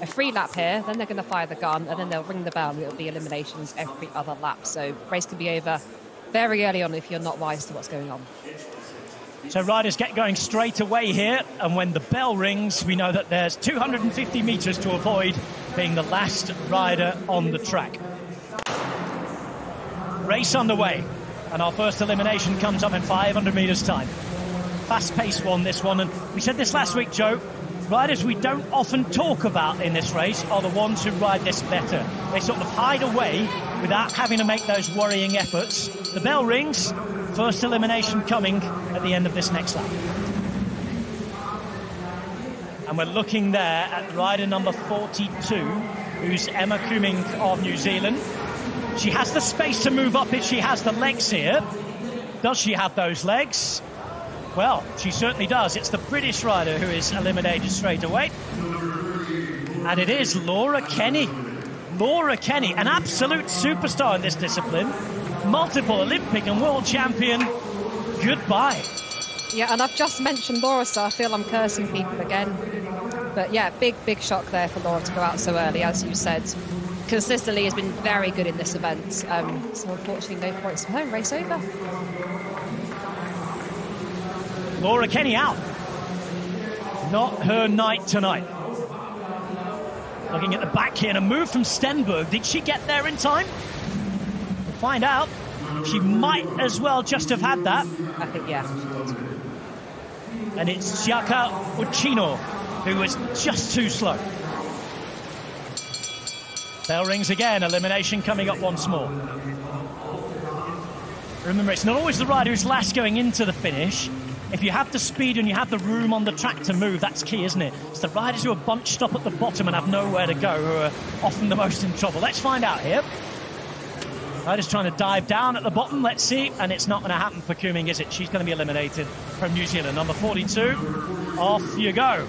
a free lap here, then they're going to fire the gun, and then they'll ring the bell, and it'll be eliminations every other lap. So race can be over very early on if you're not wise to what's going on. So riders get going straight away here, and when the bell rings, we know that there's 250 metres to avoid being the last rider on the track. Race underway, and our first elimination comes up in 500 metres time. Fast-paced one, this one, and we said this last week, Joe, riders we don't often talk about in this race are the ones who ride this better. They sort of hide away without having to make those worrying efforts. The bell rings, first elimination coming at the end of this next lap. And we're looking there at rider number 42, who's Emma Cumming of New Zealand. She has the space to move up if she has the legs here. Does she have those legs? Well, she certainly does. It's the British rider who is eliminated straight away. And it is Laura Kenny. Laura Kenny, an absolute superstar in this discipline. Multiple Olympic and world champion. Goodbye. Yeah, and I've just mentioned Laura, so I feel I'm cursing people again. But yeah, big shock there for Laura to go out so early, as you said. Consistently has been very good in this event. So unfortunately, no points from home. Race over. Laura Kenny out. Not her night tonight. Looking at the back here, and a move from Stenberg. Did she get there in time? We'll find out. She might as well just have had that. I think, yeah, she did. And it's Giaca Uccino, who was just too slow. Bell rings again, elimination coming up once more. Remember, it's not always the rider who's last going into the finish. If you have the speed and you have the room on the track to move, that's key, isn't it? It's the riders who are bunched up at the bottom and have nowhere to go who are often the most in trouble. Let's find out here. Riders trying to dive down at the bottom, let's see. And it's not going to happen for Cumming, is it? She's going to be eliminated from New Zealand. Number 42, off you go.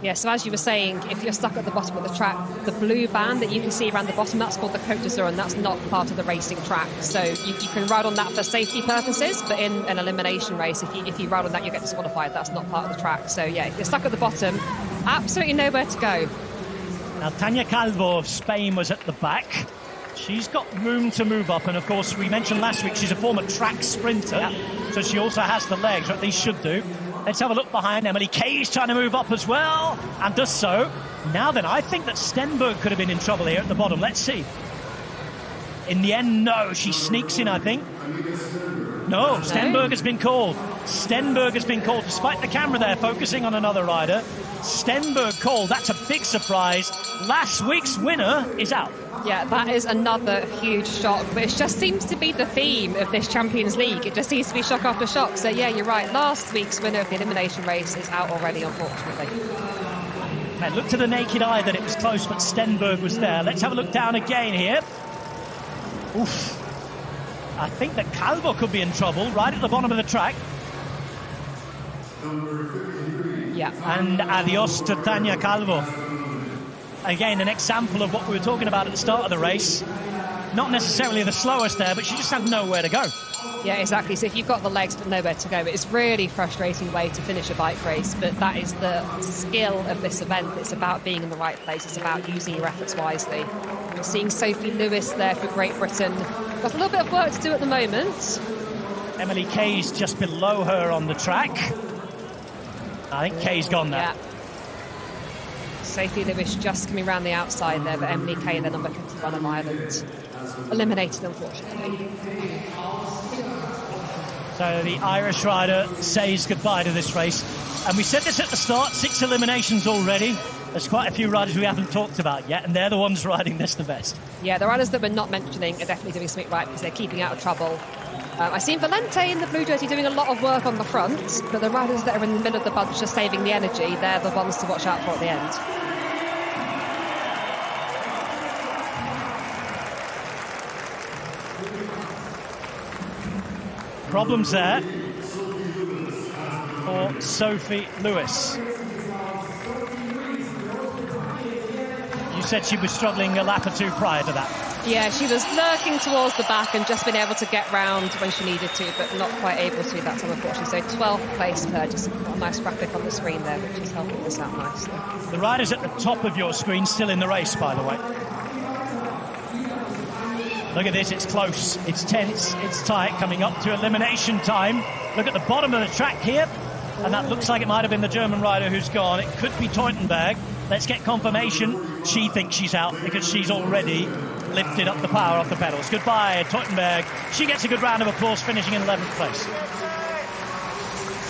Yeah, so as you were saying, if you're stuck at the bottom of the track, the blue band that you can see around the bottom, that's called the Côte d'Azur, and that's not part of the racing track. So you can ride on that for safety purposes, but in an elimination race, if you ride on that, you get disqualified. That's not part of the track. So yeah, if you're stuck at the bottom, absolutely nowhere to go. Now, Tania Calvo of Spain was at the back. She's got room to move up, and of course, we mentioned last week, she's a former track sprinter, yeah. So she also has the legs, or at least should do. Let's have a look behind. Emily Kay's trying to move up as well, and does so. Now then, I think that Stenberg could have been in trouble here at the bottom. Let's see. In the end, no. She sneaks in, I think. No, Stenberg has been called. Stenberg has been called, despite the camera there focusing on another rider. Stenberg called. That's a big surprise. Last week's winner is out. Yeah, that is another huge shock, but it just seems to be the theme of this Champions League. It just seems to be shock after shock. So yeah, you're right. Last week's winner of the elimination race is out already, unfortunately. And look to the naked eye that it was close, but Stenberg was there. Let's have a look down again here. Oof. I think that Calvo could be in trouble right at the bottom of the track. Yeah. And adios to Tania Calvo. Again, an example of what we were talking about at the start of the race. Not necessarily the slowest there, but she just had nowhere to go. Yeah, exactly. So if you've got the legs but nowhere to go, it's really frustrating way to finish a bike race, but that is the skill of this event. It's about being in the right place. It's about using your efforts wisely. We're seeing Sophie Lewis there for Great Britain. Got a little bit of work to do at the moment. Emily Kay's just below her on the track. I think Kay's gone now. Yeah. Sophie Lewis just coming around the outside there, but Emily Kay, the number 51 of Ireland, eliminated, unfortunately. So the Irish rider says goodbye to this race. And we said this at the start, 6 eliminations already. There's quite a few riders we haven't talked about yet, and they're the ones riding this the best. Yeah, the riders that we're not mentioning are definitely doing something right because they're keeping out of trouble. I've seen Valente in the blue jersey doing a lot of work on the front, but the riders that are in the middle of the bunch just saving the energy, they're the ones to watch out for at the end. Problems there for Sophie Lewis. You said she was struggling a lap or two prior to that. Yeah, she was lurking towards the back and just been able to get round when she needed to, but not quite able to that time, unfortunately. So 12th place for her, just a nice graphic on the screen there, which is helping us out nicely. The riders at the top of your screen still in the race, by the way. Look at this, it's close, it's tense, it's tight, coming up to elimination time. Look at the bottom of the track here, and that looks like it might have been the German rider who's gone. It could be Teutenberg. Let's get confirmation. She thinks she's out because she's already lifted up the power off the pedals. Goodbye, Teutenberg. She gets a good round of applause, finishing in 11th place.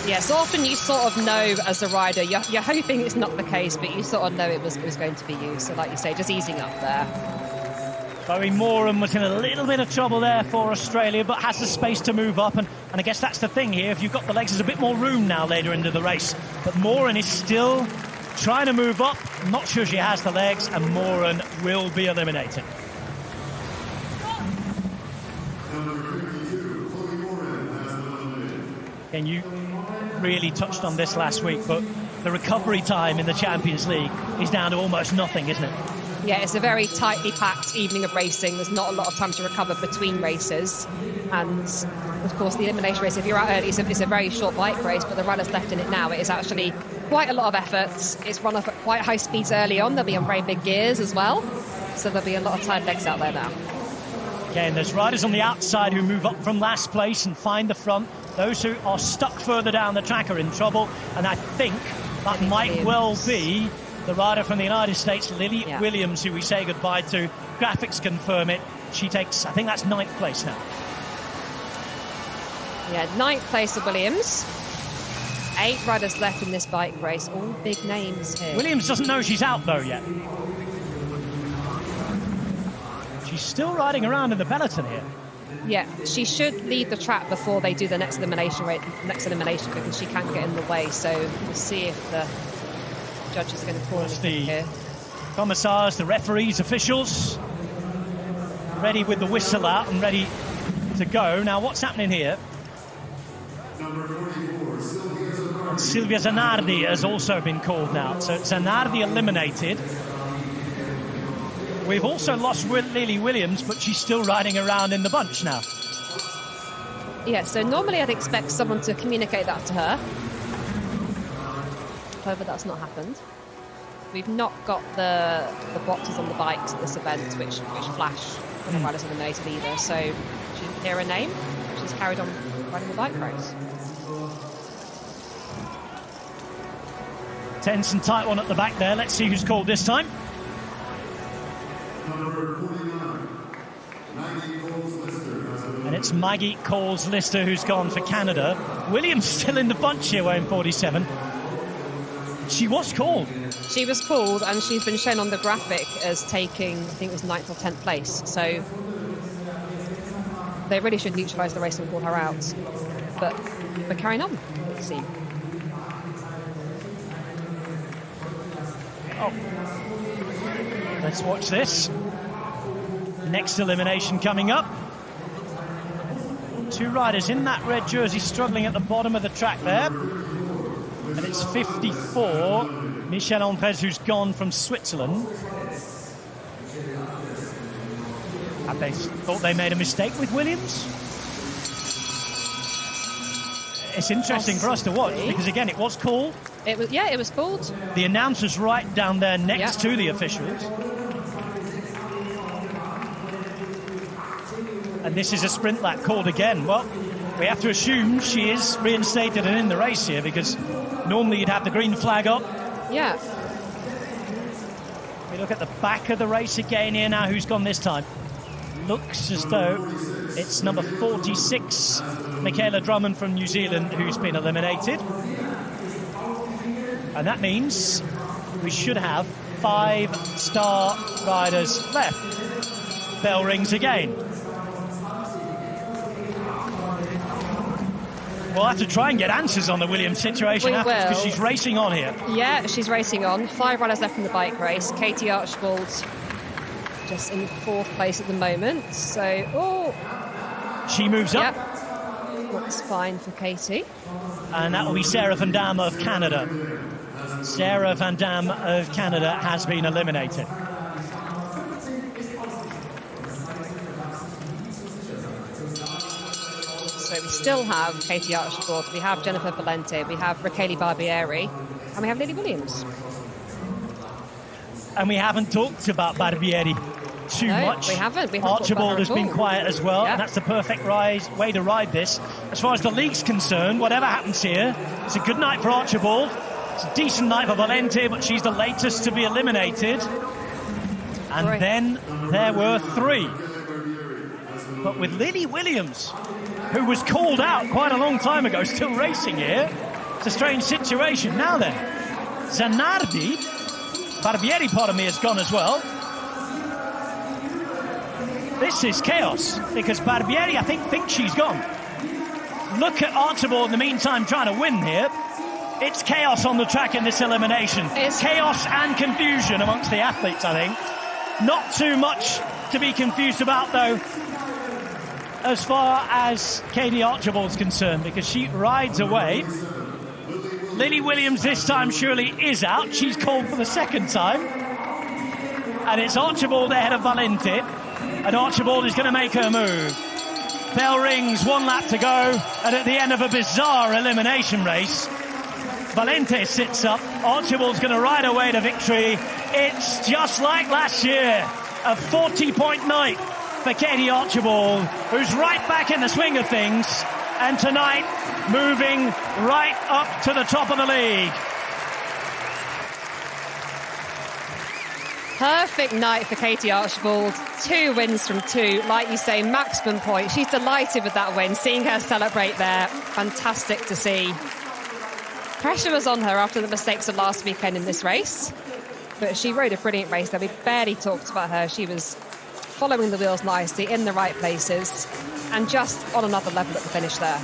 Yes, often you sort of know as a rider, you're hoping it's not the case, but you sort of know it was going to be you. So like you say, just easing up there. Chloe Moran was in a little bit of trouble there for Australia, but has the space to move up. And I guess that's the thing here. If you've got the legs, there's a bit more room now later into the race. But Moran is still trying to move up. I'm not sure she has the legs, and Moran will be eliminated. And you really touched on this last week, but the recovery time in the Champions League is down to almost nothing, isn't it? Yeah, it's a very tightly packed evening of racing. There's not a lot of time to recover between races. And, of course, the elimination race, if you're out early, it's a very short bike race, but the riders left in it now. It is actually quite a lot of effort. It's run off at quite high speeds early on. They'll be on very big gears as well. So there'll be a lot of tired legs out there now. Again, there's riders on the outside who move up from last place and find the front. Those who are stuck further down the track are in trouble. And I think that might well be the rider from the United States, Lily Williams, who we say goodbye to. Graphics confirm it. She takes, I think that's 9th place now. Yeah, 9th place for Williams. 8 riders left in this bike race, all big names here. Williams doesn't know she's out, though, yet. She's still riding around in the peloton here. Yeah, she should leave the track before they do the next elimination because she can get in the way. So we'll see if the judge is going to call anything here. Commissars, the referees, officials, ready with the whistle out and ready to go. Now, what's happening here? Silvia Zanardi has also been called now. So Zanardi eliminated. We've also lost Lily Williams, but she's still riding around in the bunch now. Yeah, so normally I'd expect someone to communicate that to her. However, that's not happened. We've not got the boxes on the bikes at this event, which flash when the riders are eliminated either. So she didn't hear her name. She's carried on riding the bike race. Tense and tight one at the back there. Let's see who's called this time. And it's Maggie Coles-Lister who's gone for Canada. Williams still in the bunch here, weighing 47. She was called. She was called, and she's been shown on the graphic as taking, I think it was 9th or 10th place. So they really should neutralise the race and call her out. But we're carrying on, it seems. Oh. Let's watch this. Next elimination coming up. 2 riders in that red jersey struggling at the bottom of the track there. And it's 54, Michel Andrés, who's gone from Switzerland. Have they thought they made a mistake with Williams? It's interesting for us to watch because, again, it was called. It was called. The announcer's right down there next to the officials. And this is a sprint lap called again. Well, we have to assume she is reinstated and in the race here because normally you'd have the green flag up. Yeah. We look at the back of the race again here now. Who's gone this time? Looks as though it's number 46, Michaela Drummond from New Zealand, who's been eliminated. And that means we should have 5-star riders left. Bell rings again. We'll have to try and get answers on the Williams situation afterwards because she's racing on here. Yeah, she's racing on. 5 riders left in the bike race. Katie Archibald just in 4th place at the moment. So, she moves up. That's fine for Katie. And that will be Sarah Van Damme of Canada. Sarah Van Damme of Canada has been eliminated. still have Katie Archibald, we have Jennifer Valente, we have Raquel Barbieri, and we have Lily Williams. And we haven't talked about Barbieri too much. We haven't. Archibald has been quiet as well, and that's the perfect way to ride this. As far as the league's concerned, whatever happens here, it's a good night for Archibald. It's a decent night for Valente, but she's the latest to be eliminated. And then there were 3. But with Lily Williams, who was called out quite a long time ago, still racing here, it's a strange situation. Now then, Zanardi, Barbieri, pardon me, has gone as well. This is chaos, because Barbieri, I think she's gone. Look at Archibald in the meantime trying to win here. It's chaos on the track in this elimination. It's chaos and confusion amongst the athletes, I think. Not too much to be confused about, though, as far as Katie Archibald's concerned, because she rides away. Lily Williams this time surely is out. She's called for the second time. And it's Archibald ahead of Valente. And Archibald is going to make her move. Bell rings, 1 lap to go. And at the end of a bizarre elimination race, Valente sits up. Archibald's going to ride away to victory. It's just like last year. A 40-point night for Katie Archibald, who's right back in the swing of things. And tonight, moving right up to the top of the league. Perfect night for Katie Archibald. 2 wins from 2. Like you say, maximum point. She's delighted with that win. Seeing her celebrate there, fantastic to see. Pressure was on her after the mistakes of last weekend in this race. But she rode a brilliant race there. We barely talked about her. She was following the wheels nicely, in the right places, and just on another level at the finish there.